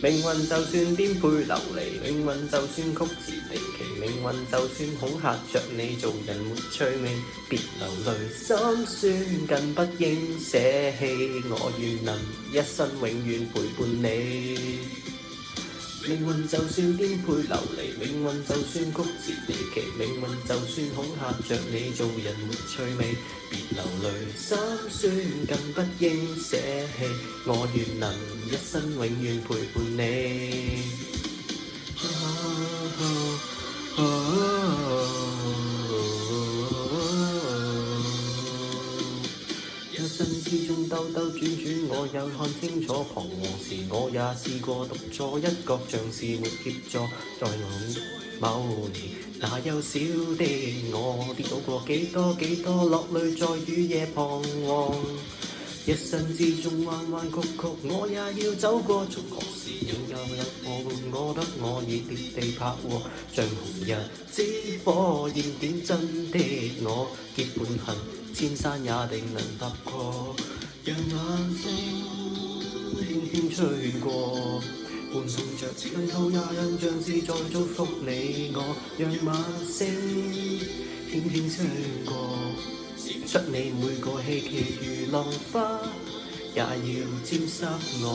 命運就算顛沛流離，命運就算曲折離奇，命運就算恐嚇着你，做人沒趣味，別流淚心酸，更不應捨棄。我願能一生永遠陪伴你。命運就算顛沛流離，命運就算曲折離奇，命運就算恐嚇着你，做人沒趣味，別流淚心酸，更不應捨棄。我願能一生永遠陪伴你。一生之中兜兜轉轉，我有看清楚彷徨時，我也試過獨坐一角，像是沒協助。在我某年，那幼小的我跌倒過幾多幾多，落淚在雨夜彷徨。一生之中彎彎曲曲，我也要走過。從何時仍有人陪伴我，得我已跌地拍和，像紅日之火焰點真的我，結伴行千山也定能踏過。讓晚風輕輕吹過，伴送着泥土也印像是在祝福你我。讓晚星輕輕吹過，出你每個希冀如浪花，也要沾濕我。